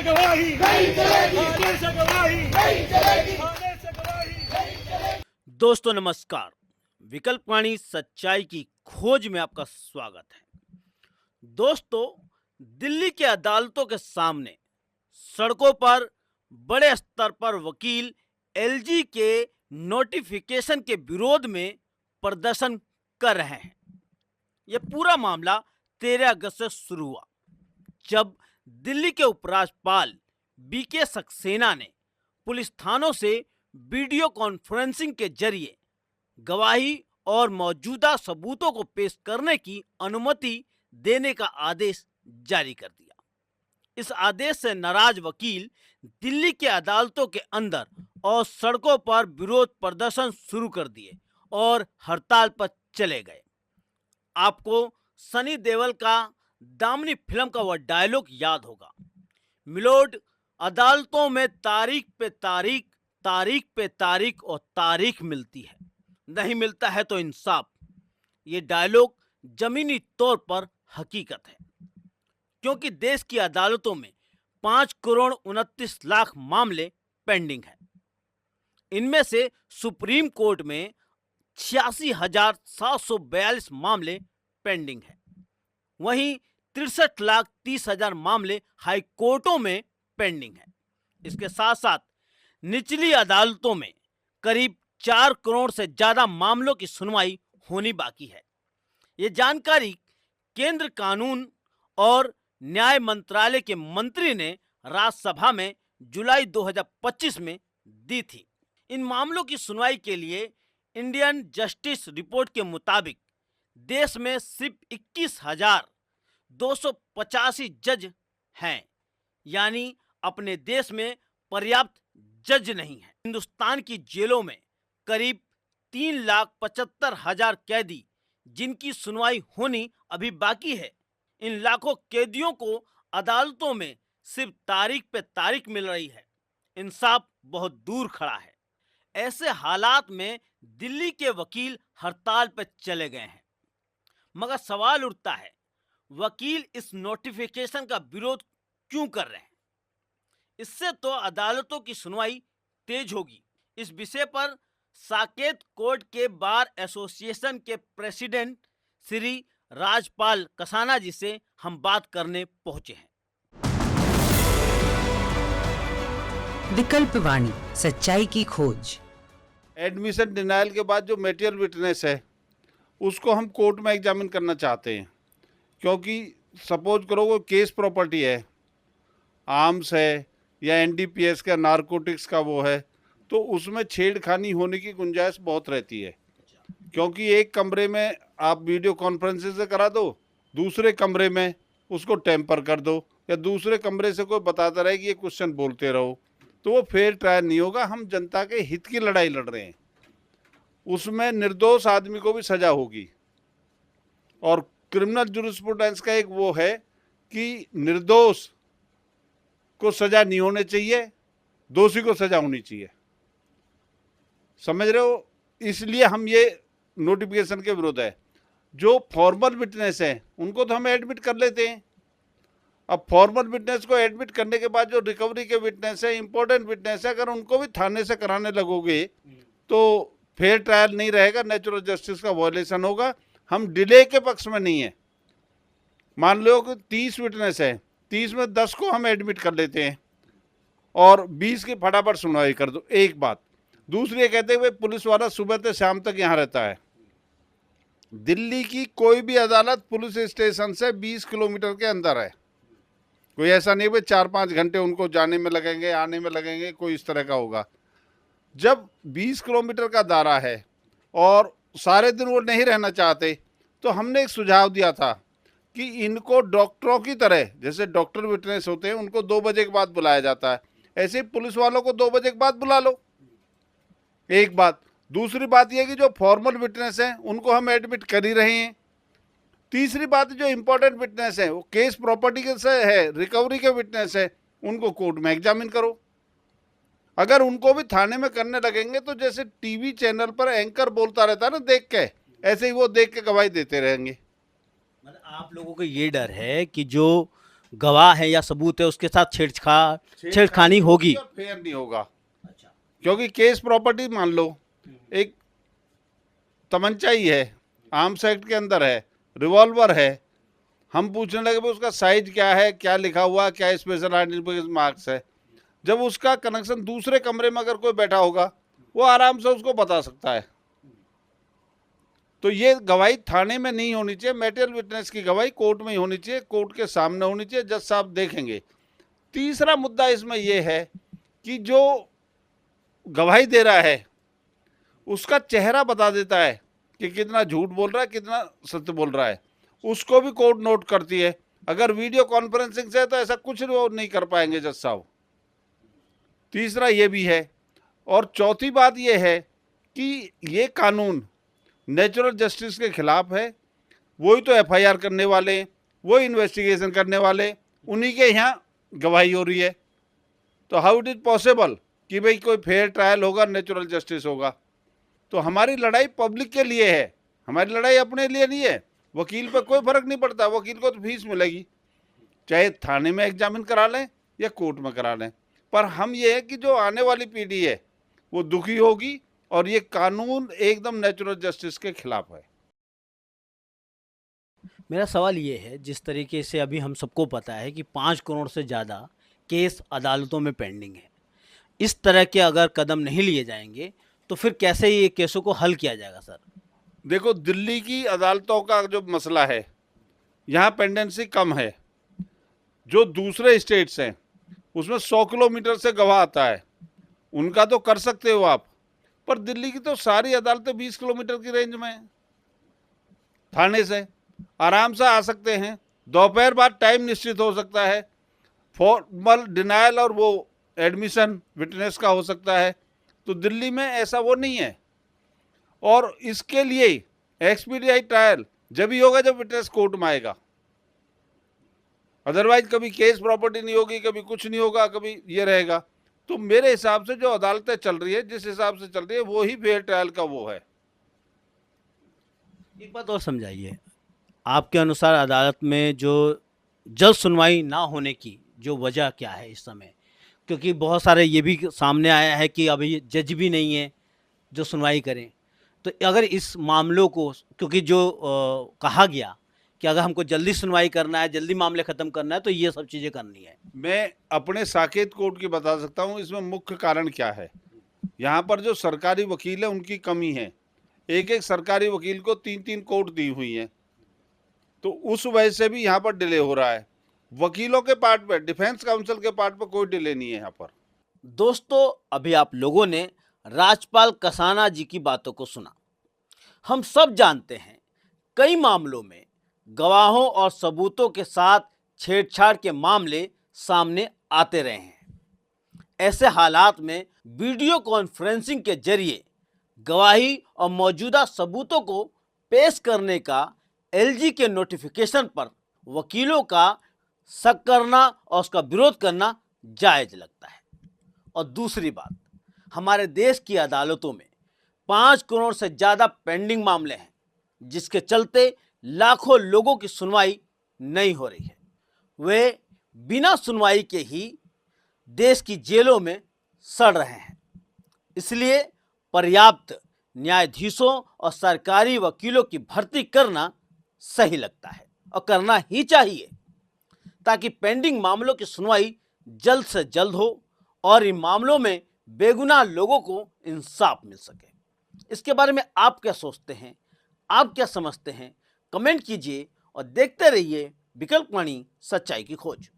से गवाही नहीं चलेगी, थाने से गवाही नहीं चलेगी। थाने से गवाही। दोस्तों नमस्कार, विकल्पवाणी सच्चाई की खोज में आपका स्वागत है। दोस्तों, दिल्ली के अदालतों के सामने सड़कों पर बड़े स्तर पर वकील एलजी के नोटिफिकेशन के विरोध में प्रदर्शन कर रहे हैं। यह पूरा मामला 13 अगस्त से शुरू हुआ, जब दिल्ली के उपराज्यपाल बीके सक्सेना ने पुलिस थानों से वीडियो कॉन्फ्रेंसिंग के जरिए गवाही और मौजूदा सबूतों को पेश करने की अनुमति देने का आदेश जारी कर दिया। इस आदेश से नाराज वकील दिल्ली के अदालतों के अंदर और सड़कों पर विरोध प्रदर्शन शुरू कर दिए और हड़ताल पर चले गए। आपको सनी देओल का दामिनी फिल्म का वह डायलॉग याद होगा, मिलोड, अदालतों में तारीख पे तारीख, तारीख पे तारीख और तारीख मिलती है, नहीं मिलता है तो इंसाफ। ये डायलॉग जमीनी तौर पर हकीकत है, क्योंकि देश की अदालतों में 5 करोड़ 29 लाख मामले पेंडिंग हैं। इनमें से सुप्रीम कोर्ट में 86,742 मामले पेंडिंग हैं। वहीं 63,30,000 मामले हाई कोर्टों में पेंडिंग हैं। इसके साथ साथ निचली अदालतों में करीब 4 करोड़ से ज्यादा मामलों की सुनवाई होनी बाकी है। ये जानकारी केंद्र कानून और न्याय मंत्रालय के मंत्री ने राज्यसभा में जुलाई 2025 में दी थी। इन मामलों की सुनवाई के लिए इंडियन जस्टिस रिपोर्ट के मुताबिक देश में सिर्फ 21,285 जज हैं, यानी अपने देश में पर्याप्त जज नहीं है। हिंदुस्तान की जेलों में करीब 3,75,000 कैदी जिनकी सुनवाई होनी अभी बाकी है। इन लाखों कैदियों को अदालतों में सिर्फ तारीख पे तारीख मिल रही है। इंसाफ बहुत दूर खड़ा है। ऐसे हालात में दिल्ली के वकील हड़ताल पर चले गए हैं। मगर सवाल उठता है, वकील इस नोटिफिकेशन का विरोध क्यों कर रहे हैं? इससे तो अदालतों की सुनवाई तेज होगी। इस विषय पर साकेत कोर्ट के बार एसोसिएशन के प्रेसिडेंट श्री राजपाल कसाना जी से हम बात करने पहुंचे हैं। विकल्पवाणी सच्चाई की खोज। एडमिशन डिनाइल के बाद जो मटेरियल विटनेस है उसको हम कोर्ट में एग्जामिन करना चाहते हैं, क्योंकि सपोज करो वो केस प्रॉपर्टी है, आर्म्स है या एनडीपीएस का नारकोटिक्स का वो है, तो उसमें छेड़खानी होने की गुंजाइश बहुत रहती है। क्योंकि एक कमरे में आप वीडियो कॉन्फ्रेंसिंग से करा दो, दूसरे कमरे में उसको टेम्पर कर दो, या दूसरे कमरे से कोई बताता रहे कि ये क्वेश्चन बोलते रहो, तो वो फेयर ट्रायल नहीं होगा। हम जनता के हित की लड़ाई लड़ रहे हैं, उसमें निर्दोष आदमी को भी सजा होगी। और क्रिमिनल जूरिस्प्रूडेंस का एक वो है कि निर्दोष को सजा नहीं होनी चाहिए, दोषी को सजा होनी चाहिए। समझ रहे हो? इसलिए हम ये नोटिफिकेशन के विरोध है। जो फॉर्मल विटनेस है उनको तो हम एडमिट कर लेते हैं। अब फॉर्मल विटनेस को एडमिट करने के बाद जो रिकवरी के विटनेस है, इंपॉर्टेंट विटनेस है, अगर उनको भी थाने से कराने लगोगे तो फेयर ट्रायल नहीं रहेगा, नेचुरल जस्टिस का वायलेशन होगा। हम डिले के पक्ष में नहीं है। मान लो कि 30 विटनेस है, 30 में 10 को हम एडमिट कर लेते हैं और 20 की फटाफट सुनवाई कर दो। एक बात। दूसरी, कहते हैं पुलिस वाला सुबह से शाम तक यहाँ रहता है। दिल्ली की कोई भी अदालत पुलिस स्टेशन से 20 किलोमीटर के अंदर है। कोई ऐसा नहीं भाई 4-5 घंटे उनको जाने में लगेंगे, आने में लगेंगे, कोई इस तरह का होगा। जब 20 किलोमीटर का दायरा है और सारे दिन वो नहीं रहना चाहते, तो हमने एक सुझाव दिया था कि इनको डॉक्टरों की तरह, जैसे डॉक्टर विटनेस होते हैं उनको 2 बजे के बाद बुलाया जाता है, ऐसे ही पुलिस वालों को 2 बजे के बाद बुला लो। एक बात। दूसरी बात यह कि जो फॉर्मल विटनेस हैं उनको हम एडमिट कर ही रहे हैं। तीसरी बात, जो इंपॉर्टेंट विटनेस है वो केस प्रॉपर्टी के से है, रिकवरी के विटनेस है, उनको कोर्ट में एग्जामिन करो। अगर उनको भी थाने में करने लगेंगे तो जैसे टीवी चैनल पर एंकर बोलता रहता है ना देख के, ऐसे ही वो देख के गवाही देते रहेंगे। मतलब आप लोगों को ये डर है कि जो गवाह है या सबूत है उसके साथ छेड़खानी होगी। और फेयर नहीं होगा। क्योंकि केस प्रॉपर्टी मान लो एक तमंचा ही है, आर्म्स एक्ट के अंदर है, रिवॉल्वर है, हम पूछने लगे भाई उसका साइज क्या है, क्या लिखा हुआ, क्या स्पेशल आइडेंटिफिकेशन मार्क्स है। जब उसका कनेक्शन दूसरे कमरे में अगर कोई बैठा होगा वो आराम से उसको बता सकता है। तो ये गवाही थाने में नहीं होनी चाहिए, मटेरियल विटनेस की गवाही कोर्ट में ही होनी चाहिए, कोर्ट के सामने होनी चाहिए, जज साहब देखेंगे। तीसरा मुद्दा इसमें यह है कि जो गवाही दे रहा है उसका चेहरा बता देता है कि कितना झूठ बोल रहा है, कितना सत्य बोल रहा है, उसको भी कोर्ट नोट करती है। अगर वीडियो कॉन्फ्रेंसिंग से है तो ऐसा कुछ वो नहीं कर पाएंगे जज साहब। तीसरा ये भी है। और चौथी बात ये है कि ये कानून नेचुरल जस्टिस के खिलाफ है। वही तो एफआईआर करने वाले, वही इन्वेस्टिगेशन करने वाले, उन्हीं के यहाँ गवाही हो रही है। तो हाउ इट इज पॉसिबल कि भाई कोई फेयर ट्रायल होगा, नेचुरल जस्टिस होगा? तो हमारी लड़ाई पब्लिक के लिए है, हमारी लड़ाई अपने लिए नहीं है। वकील पे कोई फर्क नहीं पड़ता, वकील को तो फीस मिलेगी, चाहे थाने में एग्जामिन करा लें या कोर्ट में करा लें। पर हम ये है कि जो आने वाली पीढ़ी है वो दुखी होगी, और ये कानून एकदम नेचुरल जस्टिस के खिलाफ है। मेरा सवाल ये है, जिस तरीके से अभी हम सबको पता है कि 5 करोड़ से ज़्यादा केस अदालतों में पेंडिंग है, इस तरह के अगर कदम नहीं लिए जाएंगे तो फिर कैसे ये केसों को हल किया जाएगा सर? देखो, दिल्ली की अदालतों का जो मसला है, यहाँ पेंडेंसी कम है। जो दूसरे स्टेट्स हैं उसमें 100 किलोमीटर से गवाह आता है, उनका तो कर सकते हो आप, पर दिल्ली की तो सारी अदालतें 20 किलोमीटर की रेंज में हैं। थाने से आराम से आ सकते हैं, दोपहर बाद टाइम निश्चित हो सकता है, फॉर्मल डिनायल और वो एडमिशन विटनेस का हो सकता है। तो दिल्ली में ऐसा वो नहीं है। और इसके लिए एक्सपीडिट ट्रायल जब ही होगा जब विटनेस कोर्ट में आएगा, अदरवाइज कभी केस प्रॉपर्टी नहीं होगी, कभी कुछ नहीं होगा, कभी ये रहेगा। तो मेरे हिसाब से जो अदालतें चल रही है, जिस हिसाब से चल रही है, वो ही फेयर ट्रायल का वो है। एक बात और समझाइए, आपके अनुसार अदालत में जो जल्द सुनवाई ना होने की जो वजह क्या है इस समय? क्योंकि बहुत सारे ये भी सामने आया है कि अभी जज भी नहीं है जो सुनवाई करें। तो अगर इस मामलों को, क्योंकि जो कहा गया कि अगर हमको जल्दी सुनवाई करना है, जल्दी मामले ख़त्म करना है, तो ये सब चीज़ें करनी है। मैं अपने साकेत कोर्ट की बता सकता हूँ इसमें मुख्य कारण क्या है। यहाँ पर जो सरकारी वकील है उनकी कमी है, एक एक सरकारी वकील को 3-3 कोर्ट दी हुई है, तो उस वजह से भी यहाँ पर डिले हो रहा है। वकीलों के पार्ट पे, डिफेंस काउंसिल के पार्ट पे कोई डिले नहीं है यहाँ पर। दोस्तों, अभी आप लोगों ने राजपाल कसाना जी की बातों को सुना। हम सब जानते हैं कई मामलों में गवाहों और सबूतों के साथ छेड़छाड़ के मामले सामने आते रहे हैं। ऐसे हालात में वीडियो कॉन्फ्रेंसिंग के जरिए गवाही और मौजूदा सबूतों को पेश करने का एलजी के नोटिफिकेशन पर वकीलों का शक करना और उसका विरोध करना जायज़ लगता है। और दूसरी बात, हमारे देश की अदालतों में 5 करोड़ से ज़्यादा पेंडिंग मामले हैं, जिसके चलते लाखों लोगों की सुनवाई नहीं हो रही है। वे बिना सुनवाई के ही देश की जेलों में सड़ रहे हैं। इसलिए पर्याप्त न्यायाधीशों और सरकारी वकीलों की भर्ती करना सही लगता है और करना ही चाहिए, ताकि पेंडिंग मामलों की सुनवाई जल्द से जल्द हो और इन मामलों में बेगुनाह लोगों को इंसाफ मिल सके। इसके बारे में आप क्या सोचते हैं, आप क्या समझते हैं? कमेंट कीजिए और देखते रहिए विकल्पवाणी, सच्चाई की खोज।